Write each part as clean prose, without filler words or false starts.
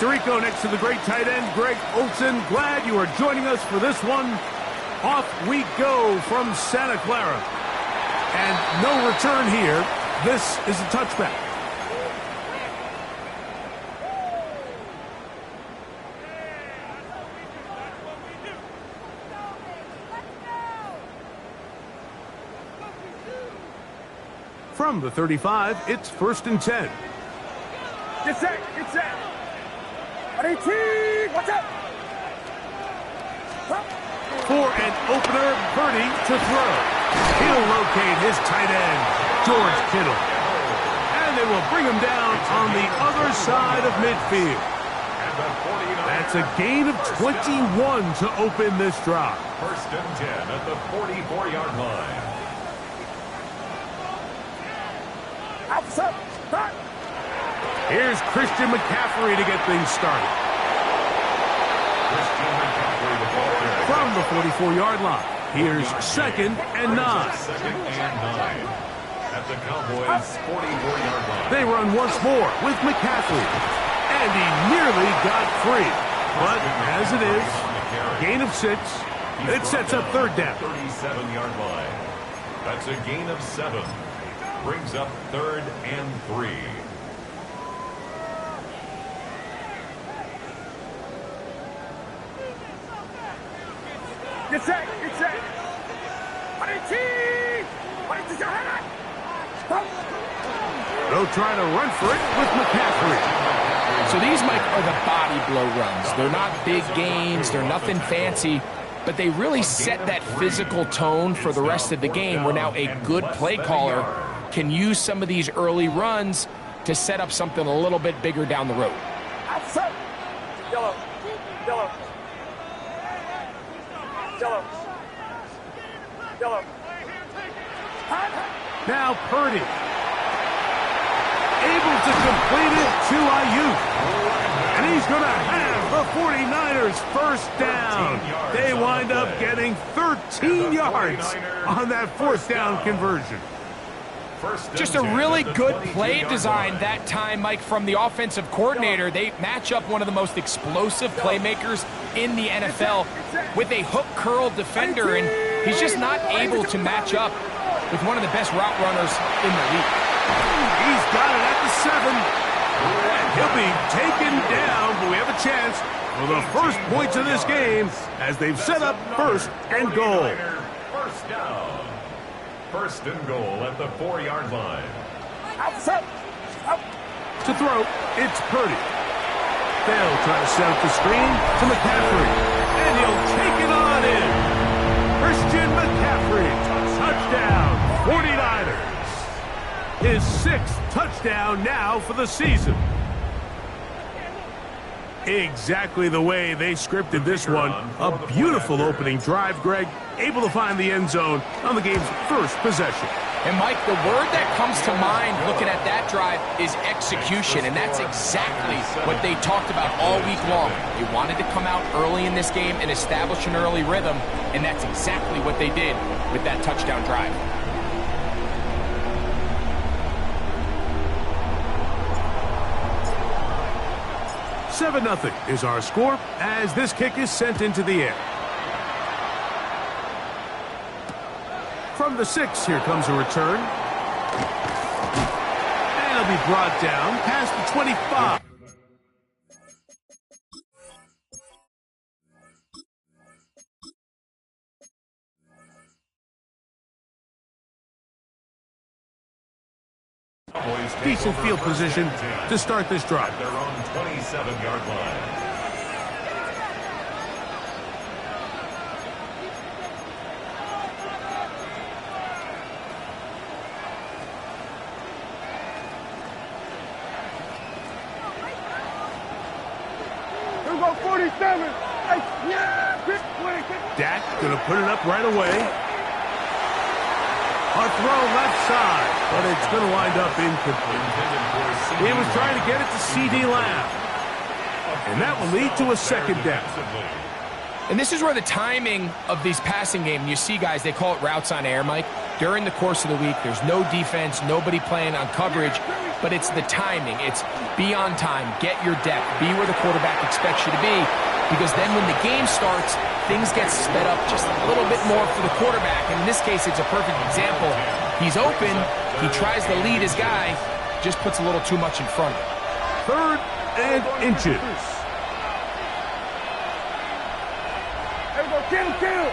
Rico next to the great tight end, Greg Olson. Glad you are joining us for this one. Off we go from Santa Clara. And no return here. This is a touchback. From the 35, it's 1st and 10. Get set, get set. Watch out. For an opener, Purdy to throw. He'll locate his tight end, George Kittle. And they will bring him down on the other side of midfield. That's a gain of 21 to open this drive. 1st and 10 at the 44-yard line. Here's Christian McCaffrey to get things started. From the 44-yard line, here's 2nd and 9. At the Cowboys' 44-yard line. They run once more with McCaffrey. And he nearly got free. But as it is, gain of 6. It sets up 3rd down. 37-yard line. That's a gain of 7. Brings up 3rd and 3. Get set, get set. They'll try to run for it with McCaffrey. So these, Mike, are the body blow runs. They're not big gains. They're nothing fancy. But they really set that physical tone for the rest of the game where now a good play caller can use some of these early runs to set up something a little bit bigger down the road. Yellow. Yellow. Yellow. Yellow. Now Purdy. Able to complete it to Ayuk. And he's going to have the 49ers first down. They wind up getting 13 yards on that 4th down conversion. Just a really good play design that time, Mike, from the offensive coordinator. They match up one of the most explosive playmakers in the NFL with a hook curl defender, and he's just not able to match up with one of the best route runners in the league. He's got it at the 7. And he'll be taken down, but we have a chance for the first points of this game as they've set up 1st and goal. First down. 1st and goal at the 4-yard line. To throw, it's Purdy. They'll try to set up the screen to McCaffrey. And he'll take it on in. Christian McCaffrey. Touchdown, 49ers. His 6th touchdown now for the season. Exactly the way they scripted this one. A beautiful opening drive, Greg. Able to find the end zone on the game's first possession. And, Mike, the word that comes to mind looking at that drive is execution, and that's exactly what they talked about all week long. They wanted to come out early in this game and establish an early rhythm, and that's exactly what they did with that touchdown drive. Seven 0 is our score as this kick is sent into the air. From the 6, here comes a return. And it'll be brought down past the 25. Decent field position to start this drive. Their own 27-yard line. Here we go, 47. Dak gonna put it up right away. A throw left side, but it's going to wind up incomplete. He was trying to get it to C.D. Lamb. And that will lead to a 2nd down. And this is where the timing of these passing game, you see guys, they call it routes on air, Mike. During the course of the week, there's no defense, nobody playing on coverage, but it's the timing. It's be on time, get your depth, be where the quarterback expects you to be, because then when the game starts, things get sped up just a little bit more for the quarterback. And in this case, it's a perfect example. He's open, he tries to lead his guy, just puts a little too much in front of him. 3rd and inches. Kill!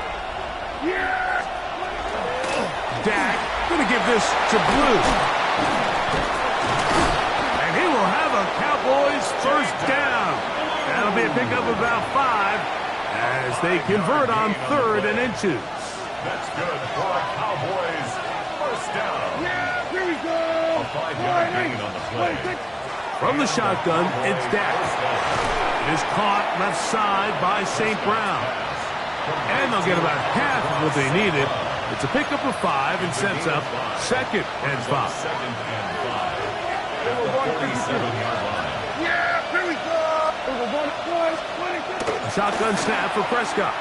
Yeah! Dak gonna give this to Blue. And he will have a Cowboys first down. That'll be a pickup of about 5 as they convert on 3rd and inches. That's good for a Cowboys first down. Yeah! Here we go! A 5-yard gain on the play. From the shotgun, it's Dak. It is caught left side by St. Brown. And they'll get about half of what they needed. It's a pickup of 5 and sets up 2nd and 5. Second and 5. At the 47-yard line. Yeah! Here we go! A shotgun snap for Prescott.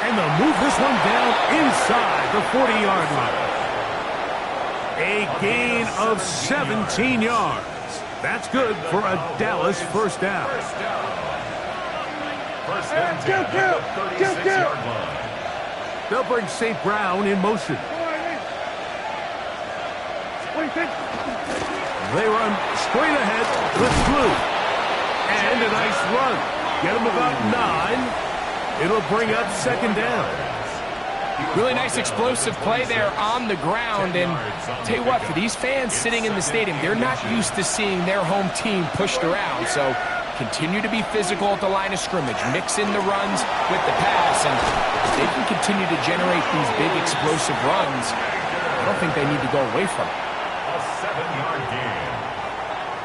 And they'll move this one down inside the 40-yard line. A gain of 17 yards. That's good for a Dallas first down. First and 10 at the 36-yard line. They'll bring St. Brown in motion. They run straight ahead with Blue. And a nice run. Get them about 9. It'll bring up 2nd down. Really nice explosive play there on the ground. And tell you what, for these fans sitting in the stadium, they're not used to seeing their home team pushed around. So continue to be physical at the line of scrimmage. Mix in the runs with the pass. And if they can continue to generate these big explosive runs, I don't think they need to go away from it. A 7-yard gain.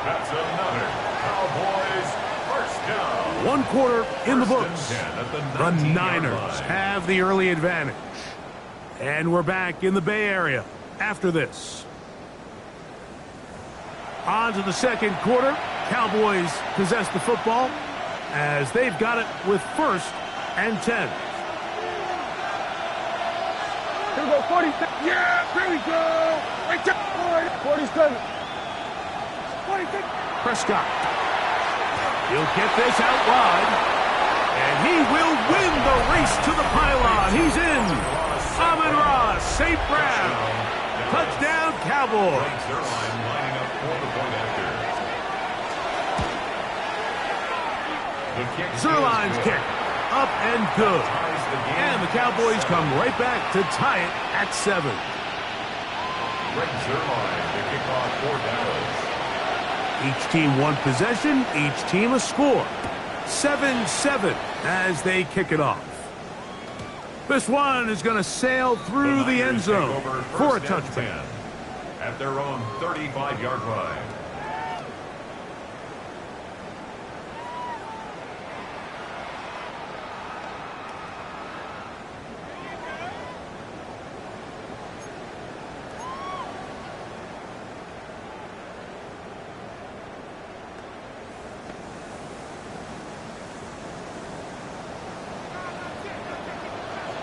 That's another Cowboys first down. 1 quarter in the First books. and 10 at the The 19-yard Niners line. have the early advantage. And we're back in the Bay Area after this. On to the 2nd quarter. Cowboys possess the football as they've got it with 1st and 10. Here we go, 47. Yeah! Here we go! Right there! 47. 46. Prescott. He'll get this out wide. And he will win the race to the pylon. He's in. Amon-Ra, St. Brown. Touchdown, Cowboys. Zerline lining up for the point after. The kick Zerline's is kick. Up and good. Ties the game. And the Cowboys come right back to tie it at 7. Greg Zerline, the kickoff for Dallas. Each team one possession, each team a score. 7-7 as they kick it off. This one is going to sail through the end Niners zone take over for a first and touchdown. 10 at their own 35-yard line.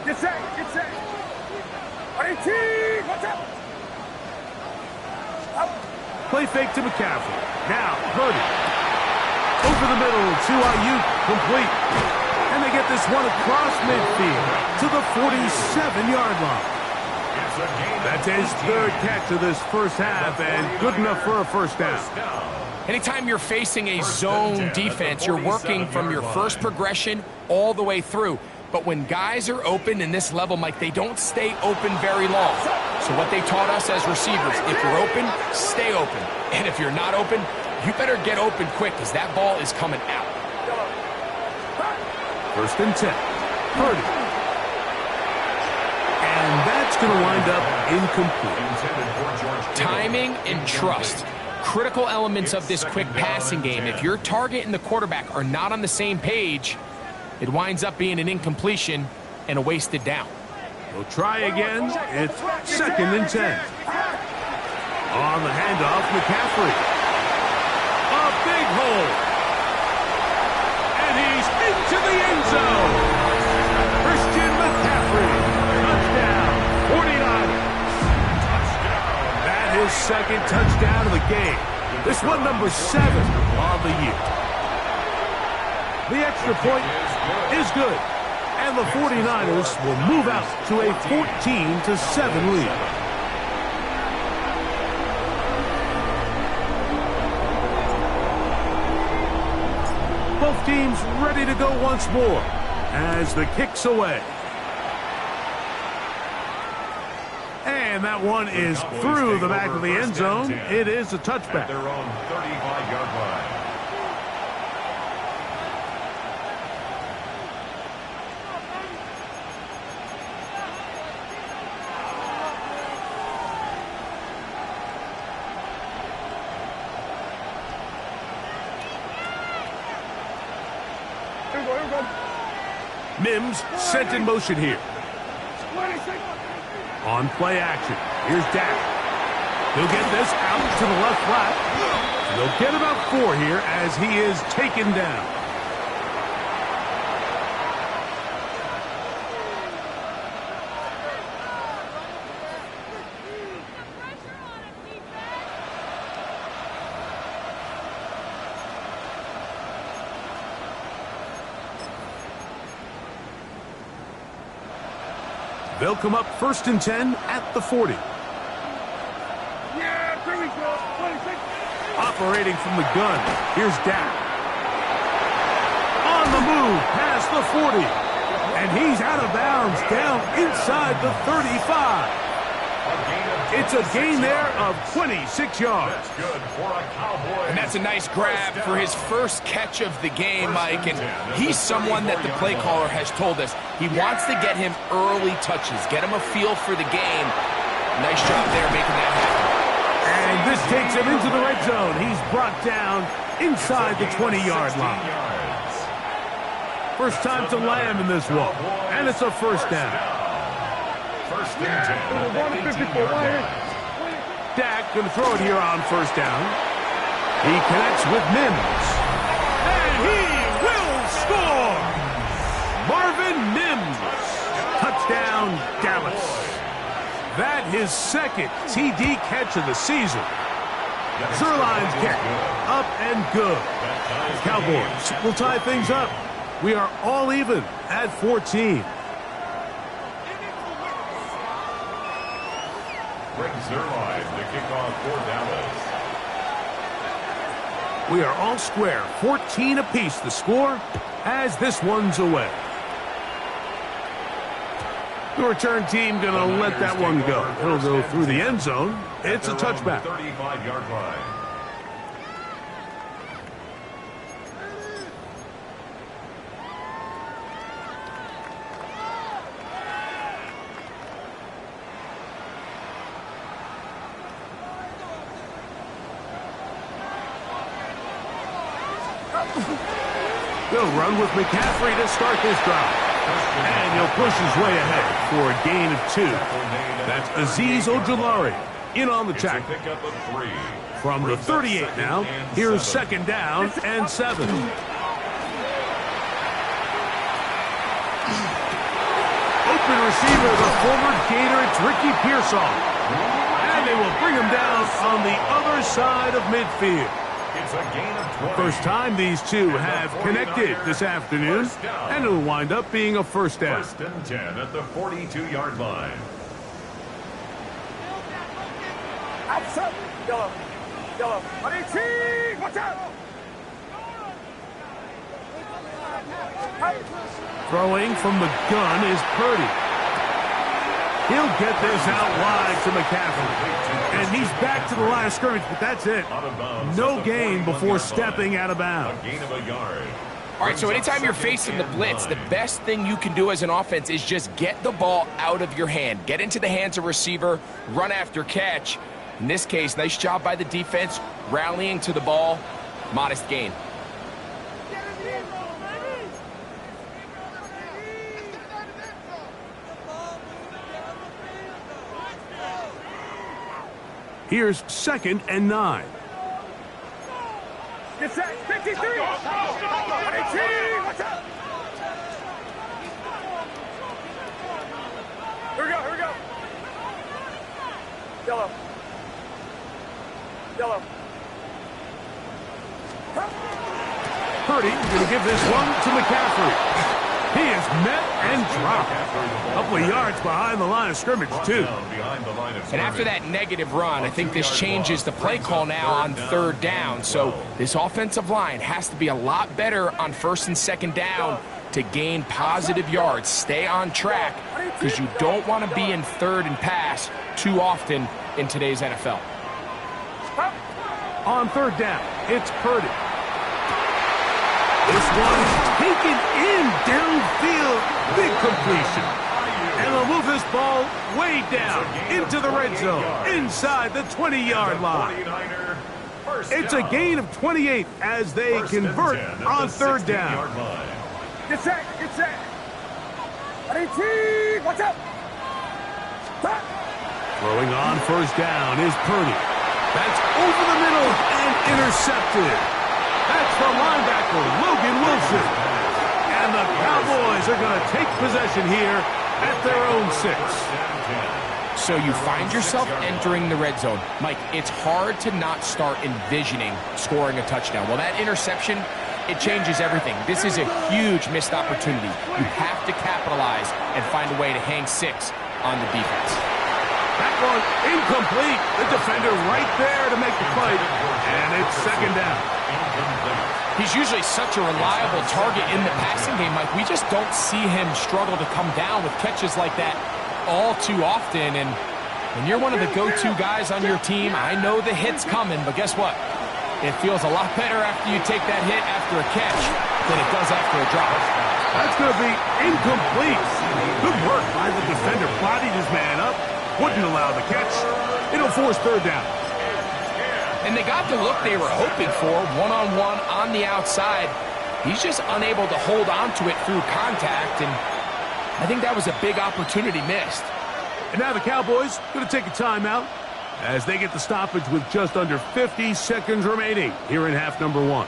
Get set! Get set! 18! Watch out! Up! Play fake to McCaffrey. Now, Purdy. Over the middle to Ayuk, complete. And they get this one across midfield to the 47-yard line. It's a gain. That's his 3rd catch of this first half, and good enough for a first down. Anytime you're facing a zone defense, you're working from your first progression all the way through. But when guys are open in this level, Mike, they don't stay open very long. So what they taught us as receivers, if you're open, stay open. And if you're not open, you better get open quick because that ball is coming out. 1st and 10. Purdy. And that's going to wind up incomplete. Timing and trust. Critical elements of this quick passing game. If your target and the quarterback are not on the same page, it winds up being an incompletion and a wasted down. We'll try again. It's 2nd and 10. On the handoff, McCaffrey. A big hole. And he's into the end so. Christian McCaffrey, touchdown, 49ers. That is second touchdown of the game. This one number 7 of the year. The extra point is good, and the 49ers will move out to a 14-7 lead. Both teams ready to go once more as the kick's away. And that one is through the back of the end zone. It is a touchback. At their own 35-yard line. Mims sent in motion here. On play action. Here's Dak. He'll get this out to the left flat. They'll get about 4 here as he is taken down. They'll come up 1st and 10 at the 40. Yeah, there we go. 26. Operating from the gun. Here's Dak. On the move past the 40. And he's out of bounds down inside the 35. It's a gain there of 26 yards. That's good for a Cowboys. And that's a nice grab for his first catch of the game, Mike. And he's someone that the play caller has told us he wants to get him early touches, get him a feel for the game. Nice job there making that happen. And this takes him into the red zone. He's brought down inside the 20-yard line. First time to land in this one. And it's a first down. 1st and 10. Dak going to throw it here on first down. He connects with Mims. And he will score! Marvin Mims. Touchdown, Dallas. That his second TD catch of the season. Zerline's kick. Up and good. The Cowboys will tie things up. We are all even at 14. Zerline, the kickoff for Dallas. We are all square, 14 apiece the score as this one's away. The return team going to let that one go. It'll go through the end zone. It's a touchback. 35-yard line. They'll run with McCaffrey to start this drive. And he'll push his way ahead for a gain of 2. That's Azeez Ojulari in on the tackle. From the 38 now, here's 2nd down and 7. Open receiver, the former Gator, it's Ricky Pearsall. And they will bring him down on the other side of midfield. It's a gain of 20. First time these two have connected this afternoon, and it'll wind up being a first down. 1st and 10 at the 42-yard line. Outside. Yellow. Yellow. Watch out. Throwing from the gun is Purdy. He'll get this out wide to McCaffrey. And he's back to the line of scrimmage, but that's it. No gain before stepping out of bounds. A gain of a yard. All right, so anytime you're facing the blitz, the best thing you can do as an offense is just get the ball out of your hand. Get into the hands of receiver, run after catch. In this case, nice job by the defense, rallying to the ball. Modest gain. Here's 2nd and 9. Get set. 53. 18. Watch out. Yellow. Yellow. Purdy going to give this one to McCaffrey. He is met and dropped. A couple of yards behind the line of scrimmage, too. And after that negative run, I think this changes the play call now on third down. So this offensive line has to be a lot better on first and second down to gain positive yards. Stay on track because you don't want to be in third and pass too often in today's NFL. On third down, it's Purdy. This one is taken in downfield. Big completion. And they'll move this ball way down into the red zone, inside the 20-yard line. It's a gain of 28 as they convert on third down. Get set. Get set. Watch out. Throwing on first down is Purdy. That's over the middle and intercepted. That's the linebacker, Logan Wilson. And the Cowboys are going to take possession here at their own 6. So you find yourself entering the red zone. Mike, it's hard to not start envisioning scoring a touchdown. Well, that interception, it changes everything. This is a huge missed opportunity. You have to capitalize and find a way to hang 6 on the defense. That one incomplete. The defender right there to make the play. And it's second down. He's usually such a reliable target in the passing game, Mike. We just don't see him struggle to come down with catches like that all too often. And when you're one of the go-to guys on your team, I know the hit's coming, but guess what? It feels a lot better after you take that hit after a catch than it does after a drop. That's going to be incomplete. Good work by the defender. Bodied his man up. Wouldn't allow the catch. It'll force third down. And they got the look they were hoping for, one-on-one on the outside. He's just unable to hold on to it through contact, and I think that was a big opportunity missed. And now the Cowboys going to take a timeout as they get the stoppage with just under 50 seconds remaining here in half number 1.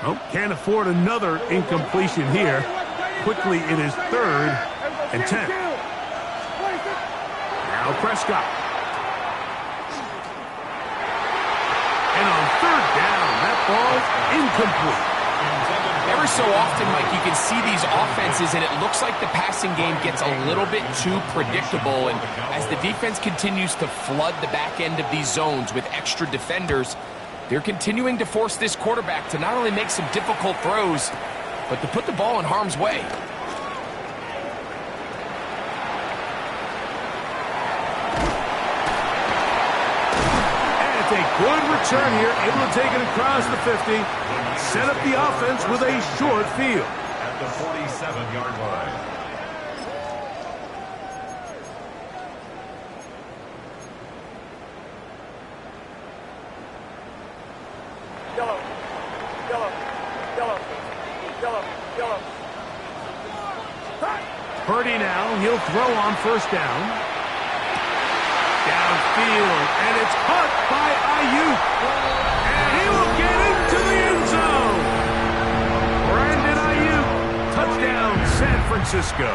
Oh, can't afford another incompletion here. Quickly, it is 3rd and 10. Now Prescott. And on third down, that ball's incomplete. Every so often, Mike, you can see these offenses, and it looks like the passing game gets a little bit too predictable. And as the defense continues to flood the back end of these zones with extra defenders, they're continuing to force this quarterback to not only make some difficult throws, but to put the ball in harm's way. A good return here, able to take it across the 50, set up the offense with a short field. At the 47-yard line. Yellow. Yellow. Yellow. Yellow. Yellow. Purdy now, he'll throw on first down. Downfield, and it's caught by Ayuk. And he will get into the end zone. Brandon Ayuk, touchdown San Francisco.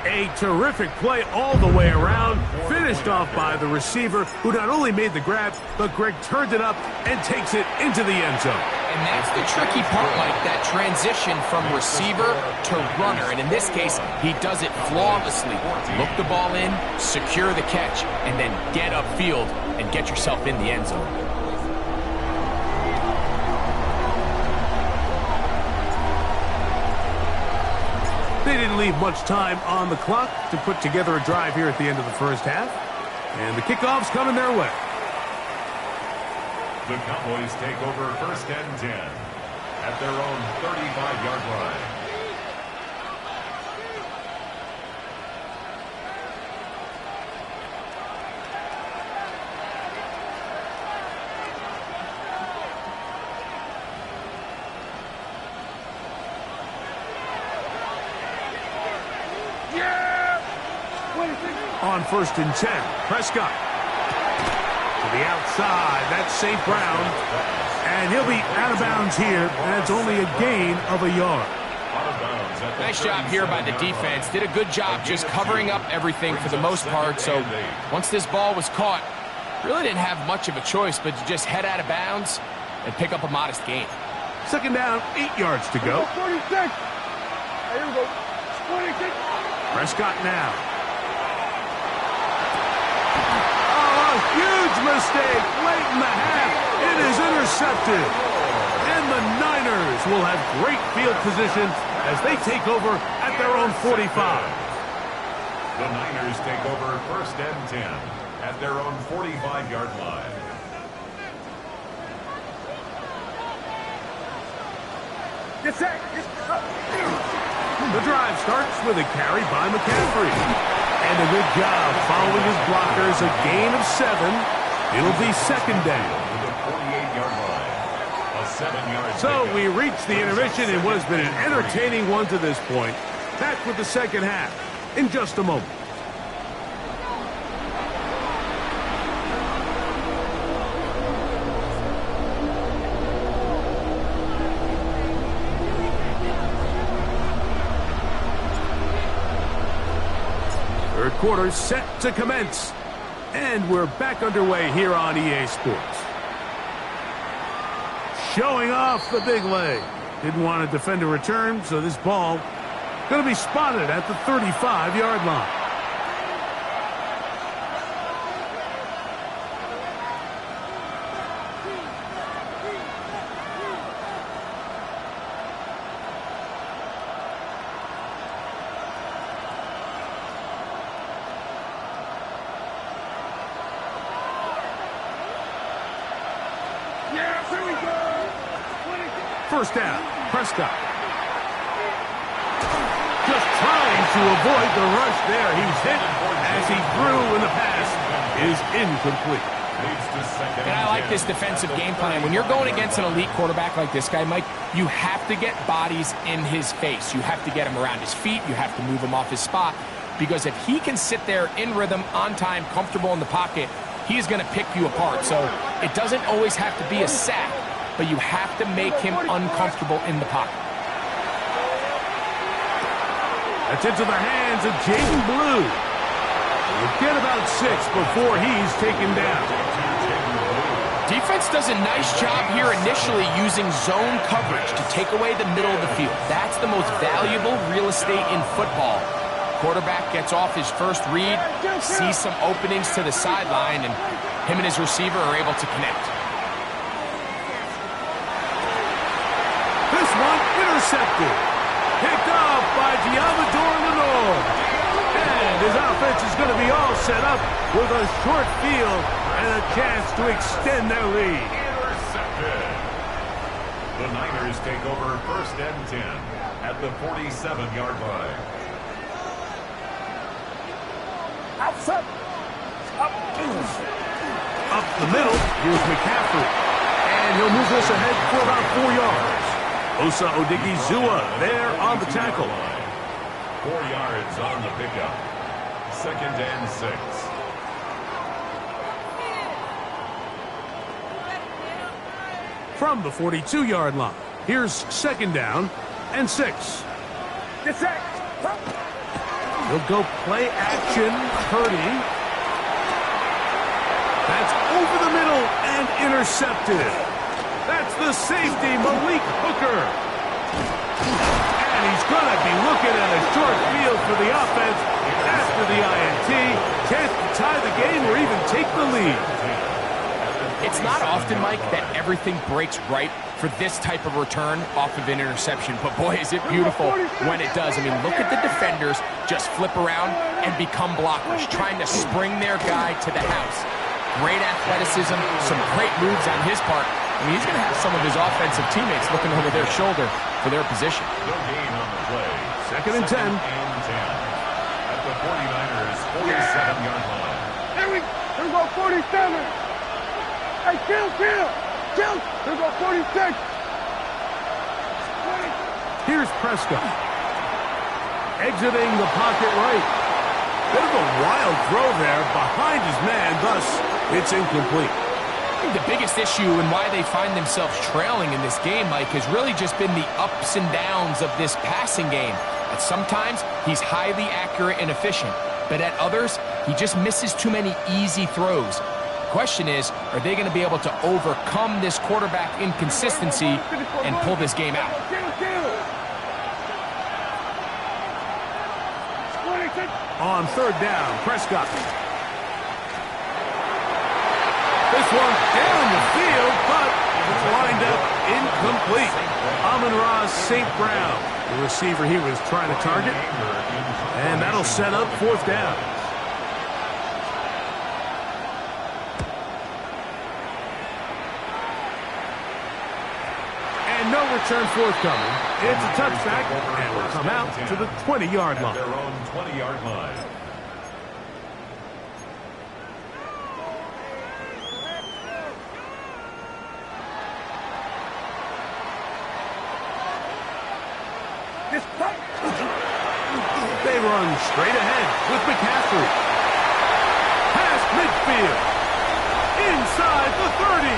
A terrific play all the way around, finished off by the receiver, who not only made the grab, but Greg turned it up and takes it into the end zone. And that's the tricky part, Mike, that transition from receiver to runner. And in this case, he does it flawlessly. Look the ball in, secure the catch, and then get upfield and get yourself in the end zone. They didn't leave much time on the clock to put together a drive here at the end of the first half. And the kickoff's coming their way. The Cowboys take over 1st and 10 at their own 35-yard line. On 1st and 10, Prescott. To the outside, that's St. Brown. And he'll be out of bounds here, and it's only a gain of a yard. of bounds at the Nice job here by the 37-yard line. defense. Did a good job just covering up everything for the most part. So once this ball was caught, really didn't have much of a choice but to just head out of bounds and pick up a modest gain. Second down, 8 yards to go. 46. Here we go. 46. Prescott now. Oh, a huge mistake late in the half. It is intercepted. And the Niners will have great field position as they take over at their own 45. The Niners take over 1st and 10 at their own 45-yard line. Get set. The drive starts with a carry by McCaffrey. And a good job following his blockers, a gain of 7. It'll be second down. To the 48-yard line. A 7-yard So pickup. we reached the intermission in what has been an entertaining one to this point. Back with the second half in just a moment. Third quarter set to commence. And we're back underway here on EA Sports. Showing off the big leg. Didn't want to defend a return, so this ball going to be spotted at the 35-yard line. Yeah, here we go. 26. First down, Prescott. Just trying to avoid the rush there. He's hit as he threw, and the pass is incomplete. Leads to second And I and like 10. this defensive game plan. When you're going against an elite quarterback like this guy, Mike, you have to get bodies in his face. You have to get him around his feet. You have to move him off his spot. Because if he can sit there in rhythm, on time, comfortable in the pocket, he is going to pick you apart. So it doesn't always have to be a sack, but you have to make him uncomfortable in the pocket. That's into the hands of Jaden Blue. We'll get about 6 before he's taken down. Defense does a nice job here initially using zone coverage to take away the middle of the field. That's the most valuable real estate in football. Quarterback gets off his first read, sees some openings to the sideline, and him and his receiver are able to connect. This one intercepted. Picked off by Giamador Lenore. And his offense is going to be all set up with a short field and a chance to extend their lead. Intercepted. The Niners take over 1st and 10 at the 47-yard line. Outside. Up the middle, here's McCaffrey. And he'll move this ahead for about 4 yards. Osa Odigizua there on the tackle. 4 yards on the pickup. 2nd and 6. From the 42-yard line, here's second down and 6. Get set. He'll go play action. Purdy. That's over the middle and intercepted. That's the safety, Malik Hooker. And he's going to be looking at a short field for the offense after the INT. Chance to tie the game or even take the lead. It's not often, Mike, that everything breaks right for this type of return off of an interception. But boy, is it beautiful when it does. I mean, look at the defenders just flip around and become blockers, trying to spring their guy to the house. Great athleticism, some great moves on his part. I mean, he's going to have some of his offensive teammates looking over their shoulder for their position. No gain on the play. Second and 10. At the 49ers' 47-yard line. Here we go, 47. Hey, kill. Here we go, 46. Here's Prescott. Exiting the pocket right. Bit of a wild throw there behind his man, thus it's incomplete. The biggest issue and why they find themselves trailing in this game, Mike, has really just been the ups and downs of this passing game. At sometimes, he's highly accurate and efficient, but at others, he just misses too many easy throws. The question is, are they going to be able to overcome this quarterback inconsistency and pull this game out? On third down, Prescott. This one down the field, but it's lined up incomplete. Amon-Ra St. Brown, the receiver he was trying to target. And that'll set up fourth down. And no return forthcoming. It's a touchback, and will come out to the 20-yard line. Their own 20-yard line. They run straight ahead with McCaffrey. Past midfield. Inside the 30.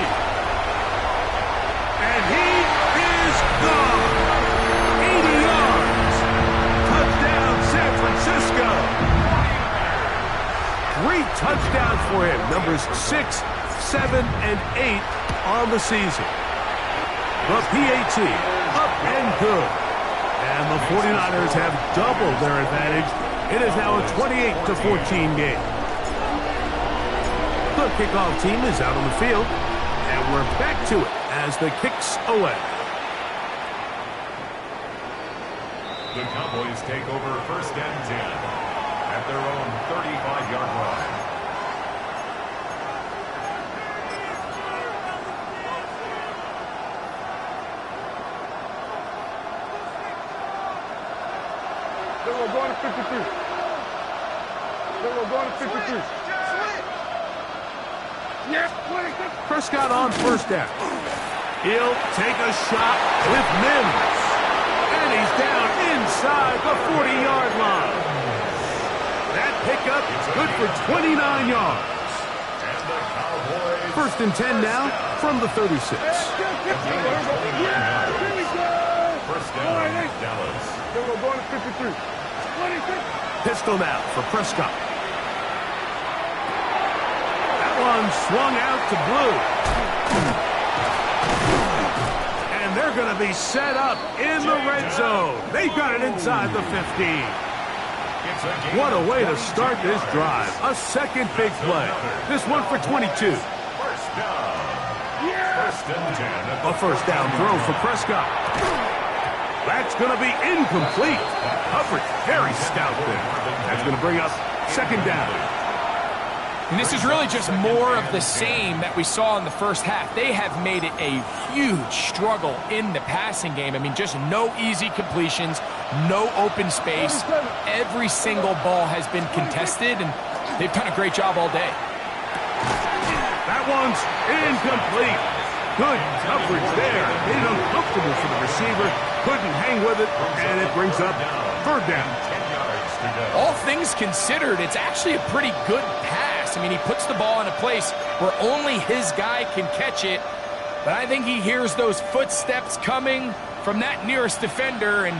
And he is gone. 80 yards. Touchdown, San Francisco. 3 touchdowns for him. Numbers 6, 7, and 8 on the season. The PAT up and good. And the 49ers have doubled their advantage. It is now a 28-14 game. The kickoff team is out on the field, and we're back to it as the kicks away. The Cowboys take over first and 10 at their own 35-yard line. We're going to 53. We're going to 53. Yes, Prescott on first down. He'll take a shot with Mims. And he's down inside the 40-yard line. That pickup is good for 29 yards. And the Cowboys. First and 10 now from the 36. First down, Dallas. We're going to 53. Pistol now for Prescott. That one swung out to Blue. And they're going to be set up in the red zone. They've got it inside the 15. What a way to start this drive. A second big play. This one for 22. First down. First and 10. A first down throw for Prescott. That's going to be incomplete. Coverage very stout there. That's going to bring up second down. And this is really just more of the same that we saw in the first half. They have made it a huge struggle in the passing game. I mean, just no easy completions, no open space. Every single ball has been contested, and they've done a great job all day. That one's incomplete. Good coverage there. Made it uncomfortable for the receiver. Couldn't hang with it, and it brings up third down. 10 yards to go. All things considered, it's actually a pretty good pass. I mean, he puts the ball in a place where only his guy can catch it, but I think he hears those footsteps coming from that nearest defender, and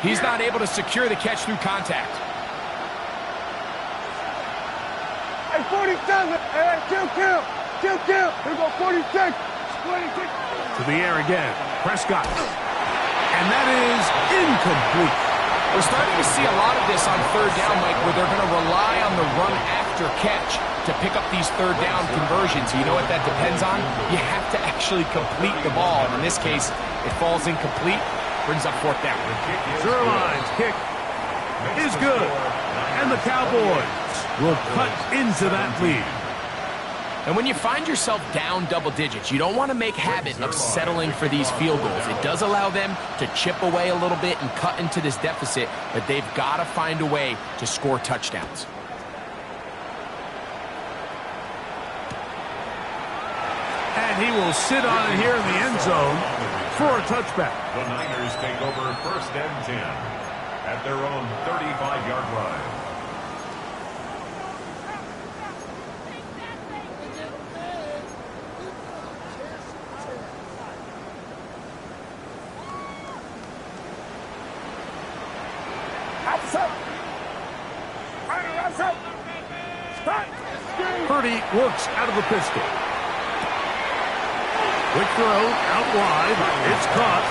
he's not able to secure the catch through contact. Hey, 47. Hey, kill. Here we go, 46. 26. To the air again. Prescott. And that is incomplete. We're starting to see a lot of this on third down, Mike, where they're going to rely on the run after catch to pick up these third down conversions. You know what that depends on? You have to actually complete the ball. In this case, it falls incomplete, brings up fourth down. Zerline's kick is good. And the Cowboys will cut into that lead. And when you find yourself down double digits, you don't want to make habit of settling for these field goals. It does allow them to chip away a little bit and cut into this deficit, but they've got to find a way to score touchdowns. And he will sit on it here in the end zone for a touchback. The Niners take over first and 10 at their own 35-yard line. Purdy works out of the pistol. Quick throw, out wide. It's caught.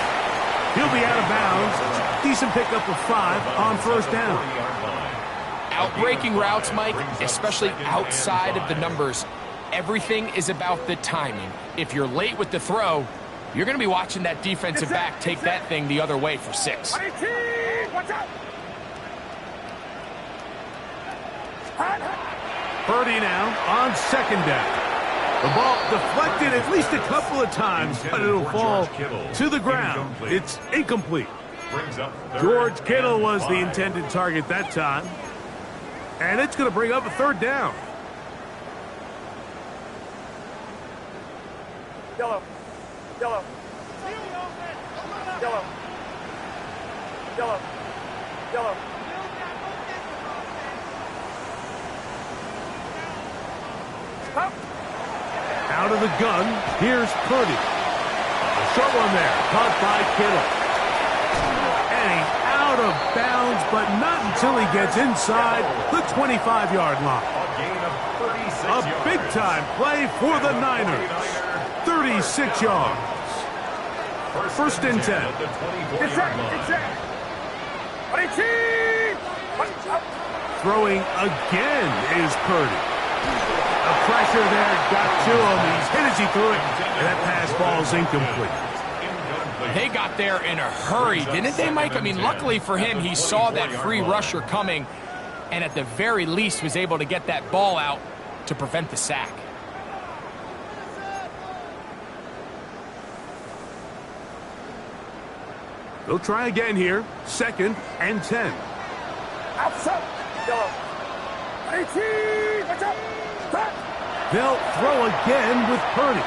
He'll be out of bounds. Decent pickup of 5 on first down. Out-breaking routes, Mike, especially outside of the numbers. Everything is about the timing. If you're late with the throw, you're going to be watching that defensive back take that thing the other way for 6. Purdy now on second down. The ball deflected at least a couple of times, but it'll fall to the ground. It's incomplete. George Kittle was the intended target that time. And it's going to bring up a third down. Yellow. Yellow. Yellow. Yellow. Yellow. Stop. Out of the gun, here's Purdy. A short one there, caught by Kittle. And he's out of bounds, but not until he gets inside the 25-yard line. A big-time play for the Niners. 36 yards. First and 10. Throwing again is Purdy. The pressure there got to him. He's hit as he threw it, and that pass ball's incomplete. They got there in a hurry, didn't they, Mike? I mean, luckily for him, he saw that free rusher coming, and at the very least was able to get that ball out to prevent the sack. They'll try again here. Second and 10. Outside. Yellow. 18. Watch out. Stop. They'll throw again with Purdy.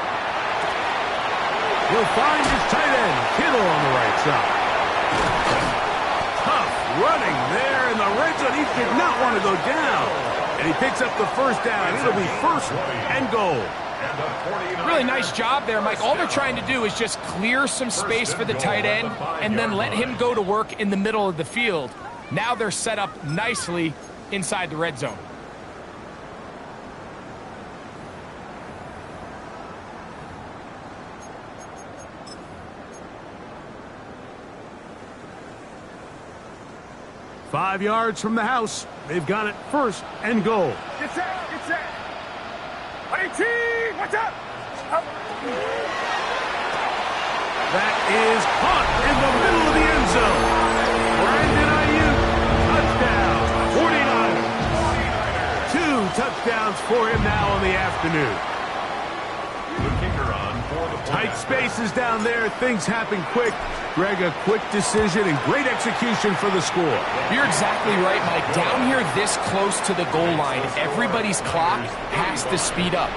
He'll find his tight end, Kittle, on the right side. Tough running there in the red zone. He did not want to go down. And he picks up the first down. It'll be first and goal. Really nice job there, Mike. All they're trying to do is just clear some space for the tight end and then let him go to work in the middle of the field. Now they're set up nicely inside the red zone. Five yards from the house. They've got it first and goal. Get set. Get set. 18. Watch out. Up. That is caught in the middle of the end zone. Brandon Ayuk, touchdown. 49ers. 2 touchdowns for him now in the afternoon. The kicker on for the Tight spaces down there. Things happen quick. Greg, a quick decision and great execution for the score. You're exactly right, Mike. Down here this close to the goal line, everybody's clock has to speed up.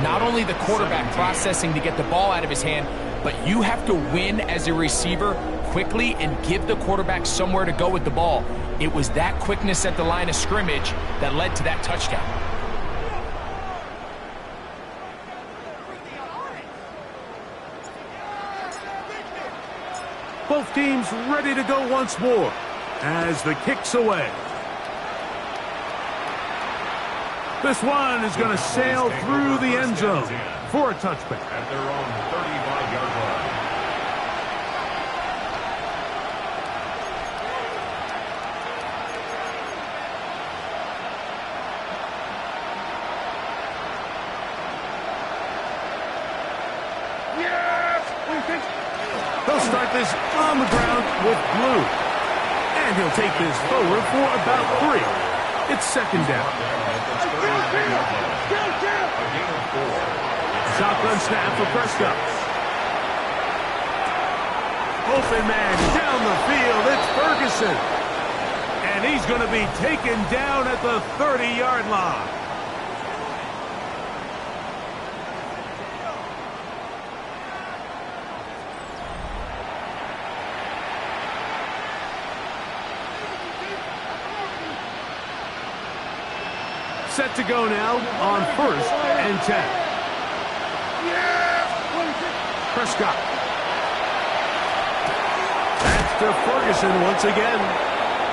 Not only the quarterback processing to get the ball out of his hand, but you have to win as a receiver quickly and give the quarterback somewhere to go with the ball. It was that quickness at the line of scrimmage that led to that touchdown. Both teams ready to go once more as the kick's away. This one is going to sail through the end zone for a touchback. At their own 35-yard line. They'll start this on the ground with Blue. And he'll take this forward for about 3. It's second down. Shotgun snap for Prescott. Open man down the field. It's Ferguson. And he's going to be taken down at the 30-yard line. Set to go now on first and 10. Prescott. That's to Ferguson once again.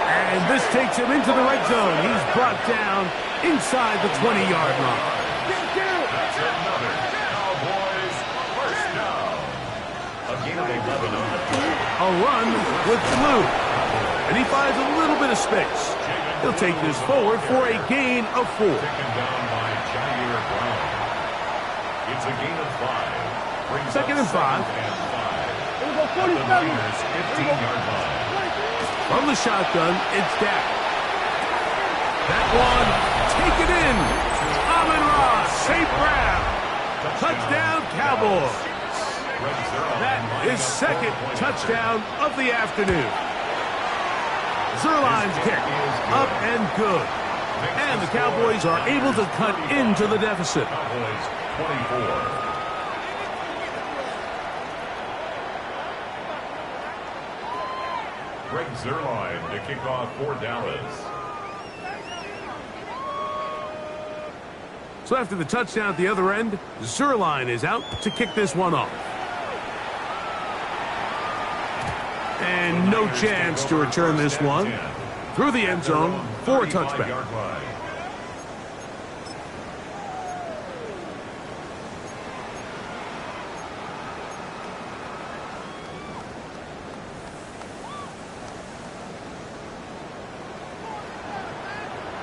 And this takes him into the red zone. He's brought down inside the 20-yard line. That's another Cowboys first down. A gain of 11 on the play. A run with Blue. And he finds a little bit of space. He'll take this forward for a gain of 4. Taken down by Jair Brown. It's a gain of 5. Brings Second up and 5. Here we go, At the 47. Niners' 15-yard line. From the shotgun, it's Dak. That one, take it in. Amon-Ra, safe grab. Touchdown, Cowboys. That is second touchdown of the afternoon. Zerline's kick, up and good. And the Cowboys are able to cut into the deficit. Cowboys 24. Greg Zerline to kick off for Dallas. So after the touchdown at the other end, Zerline is out to kick this one off. And no chance to return this one through the end zone for a touchback.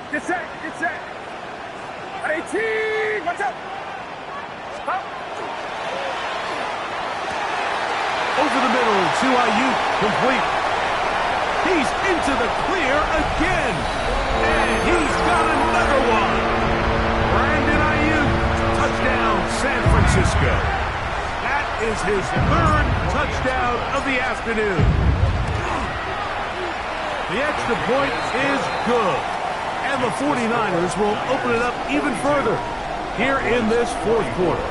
Get set. 18, watch out. Stop. Over the middle to Ayuk, complete. He's into the clear again. And he's got another one. Brandon Ayuk, touchdown, San Francisco. That is his third touchdown of the afternoon. The extra point is good. And the 49ers will open it up even further here in this fourth quarter.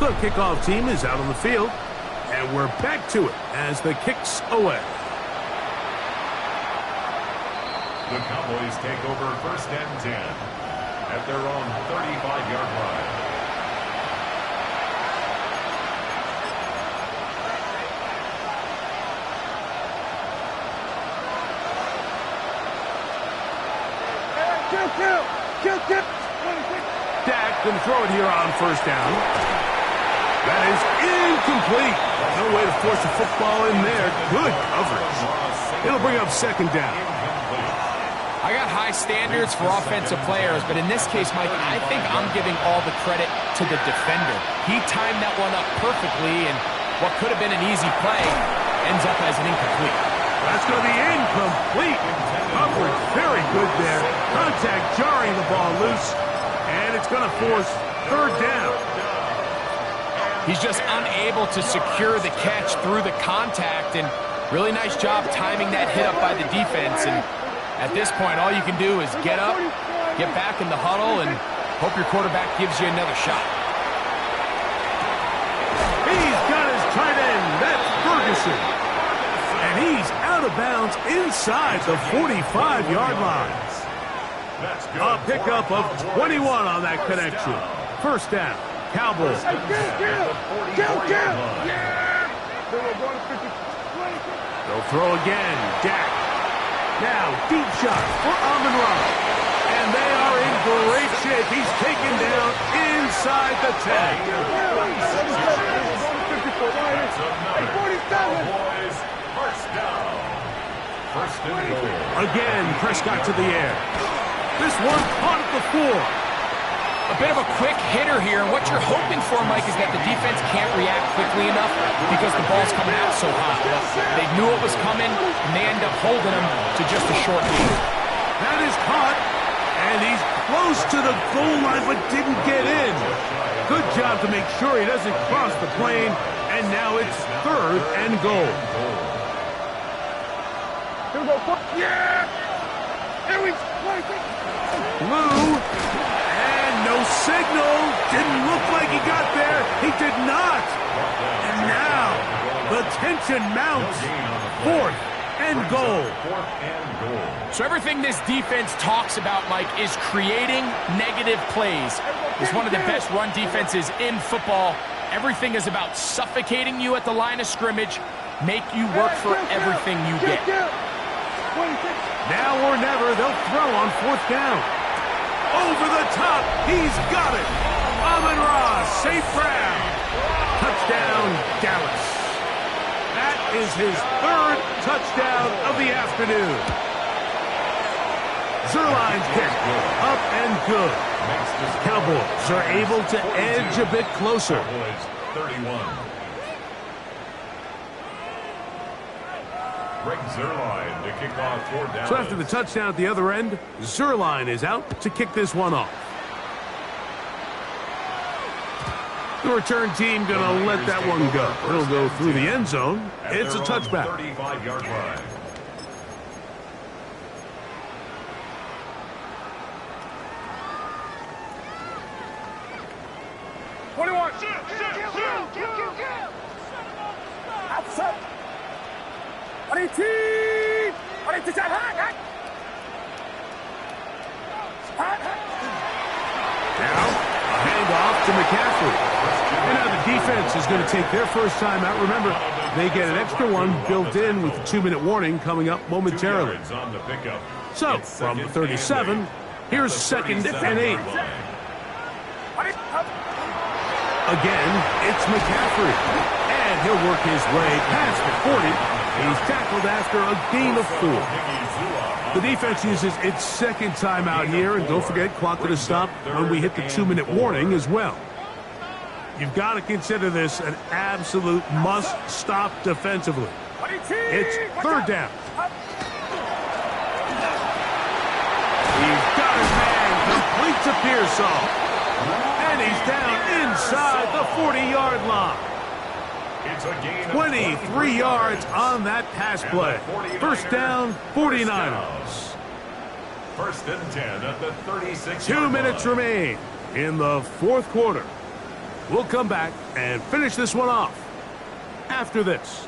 The kickoff team is out on the field, and we're back to it as the kick's away. The Cowboys take over first and 10 at their own 35-yard line. Kill. Dak going to throw it here on first down. That is incomplete. No way to force a football in there. Good coverage. It'll bring up second down. I got high standards for offensive players, but in this case, Mike, I think I'm giving all the credit to the defender. He timed that one up perfectly, and what could have been an easy play ends up as an incomplete. That's going to be incomplete. Coverage very good there. Contact jarring the ball loose, and it's going to force third down. He's just unable to secure the catch through the contact, and really nice job timing that hit up by the defense. And at this point, all you can do is get up, get back in the huddle, and hope your quarterback gives you another shot. He's got his tight end. That's Ferguson. And he's out of bounds inside the 45-yard line. A pickup of 21 on that connection. First down, Cowboys. Kill. Yeah. They'll throw again. Dak. Now, deep shot for Amon-Ra. And they are in great shape. He's taken down inside the 10. First and goal. Again, Prescott to the air. This one caught at the 4. A bit of a quick hitter here, and what you're hoping for, Mike, is that the defense can't react quickly enough because the ball's coming out so hot. They knew it was coming, and they end up holding him to just a short lead. That is caught, and he's close to the goal line but didn't get in. Good job to make sure he doesn't cross the plane, and now it's third and goal. Here we go. Yeah. Here we go. Blue. No signal. Didn't look like he got there. He did not. And now the tension mounts. Fourth and goal. 4th and goal. So everything this defense talks about, Mike, is creating negative plays. It's one of the best run defenses in football. Everything is about suffocating you at the line of scrimmage, make you work for everything you get. Now or never, they'll throw on 4th down. Over the top, he's got it. Amon-Ra, St. Brown. Touchdown, Dallas. That is his 3rd touchdown of the afternoon. Zuerlein's kick, up and good. Cowboys are able to edge a bit closer. Cowboys 31. Greg Zuerlein to kick off for Dallas. So after the touchdown at the other end, Zuerlein is out to kick this one off. The return team going to let that one go. It'll go through the end zone. It's a touchback. 35-yard line. Outside. Now, a handoff to McCaffrey. And now the defense is going to take their first time out. Remember, they get an extra one built in with the 2-minute warning coming up momentarily. 2 yards on the pickup. So, It's from the 2nd and 37, here's 2nd and 8. Again, it's McCaffrey. And he'll work his way past the 40. He's tackled after a gain of 4. The defense uses its 2nd timeout here, and don't forget, clock to stop when we hit the 2-minute warning as well. You've got to consider this an absolute must-stop defensively. It's 3rd down. He's got his man, completes a Pearsall. And he's down inside the 40-yard line. It's a gain of 23 yards on that pass play. 1st down, 49ers. 1st and 10 at the 36. 2 minutes remain in the 4th quarter. We'll come back and finish this one off after this.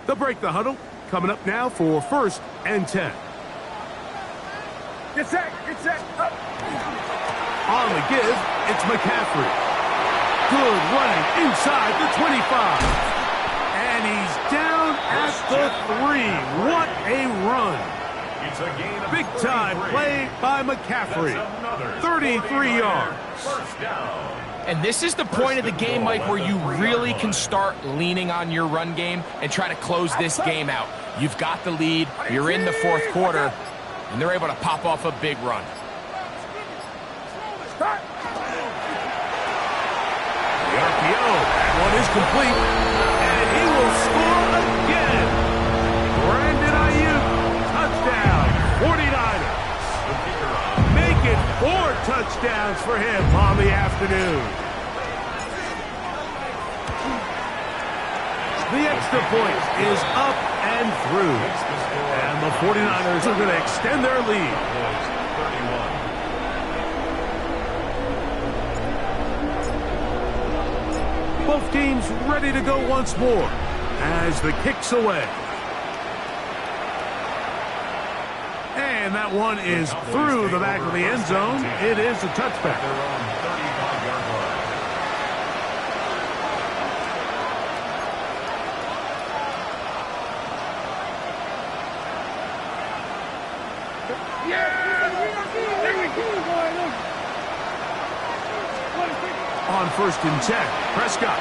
They'll break the huddle. Coming up now for 1st and 10. Get set. On the give, it's McCaffrey. Good running inside the 25. And he's down at the 3. What a run. It's a gain of Big time 33. play by McCaffrey. 33 yards. 1st down. And this is the point of the game, Mike, where you really can start leaning on your run game and try to close this game out. You've got the lead, you're in the 4th quarter, and they're able to pop off a big run. The RPO, that one is complete, and he will score again. Brandon Ayuk, touchdown, 49ers. Make it 4 touchdowns for him on the afternoon. The extra point is up and through. And the 49ers are going to extend their lead. 31. Both teams ready to go once more as the kick's away. And that one is through the back of the end zone. It is a touchback. They're on 35-yard line. On 1st and 10, Prescott.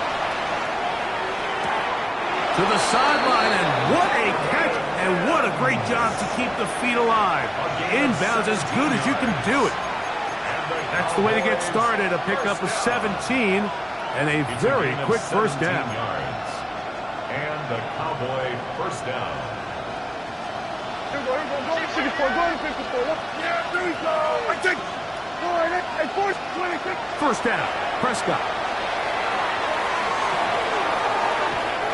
To the sideline, and what a catch, and what a great job to keep the feet alive. Inbounds as good as you can do it. That's the way to get started, a pickup of 17, and a very quick 1st down. Yards. And the Cowboy 1st down. Yeah, there we go. I take. 1st down, Prescott.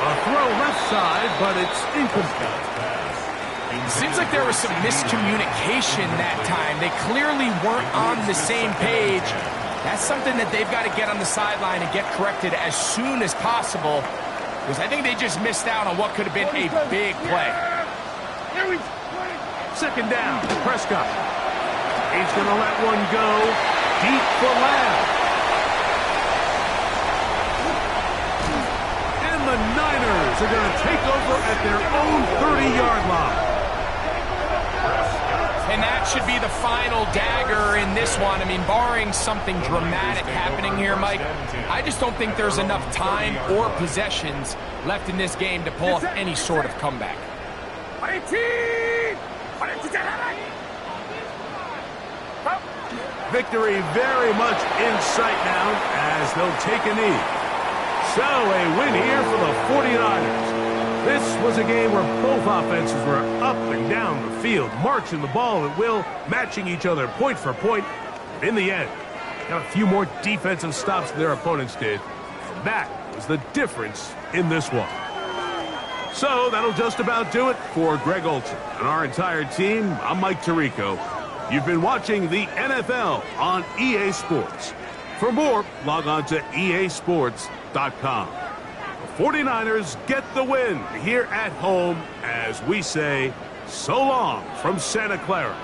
A throw left side, but it's incomplete. Seems like there was some miscommunication that time. They clearly weren't on the same page. That's something that they've got to get on the sideline and get corrected as soon as possible, because I think they just missed out on what could have been a big play. Second down, Prescott. He's going to let one go deep for Lamb. And the Niners are going to take over at their own 30-yard line. And that should be the final dagger in this one. I mean, barring something dramatic happening here, Mike, I just don't think there's enough time or possessions left in this game to pull off any sort of comeback. Victory very much in sight now as they'll take a knee. So a win here for the 49ers. This was a game where both offenses were up and down the field, marching the ball at will, matching each other point for point. In the end, got a few more defensive stops than their opponents did. And that was the difference in this one. So that'll just about do it for Greg Olson and our entire team. I'm Mike Tirico. You've been watching the NFL on EA Sports. For more, log on to easports.com. The 49ers get the win here at home as we say so long from Santa Clara.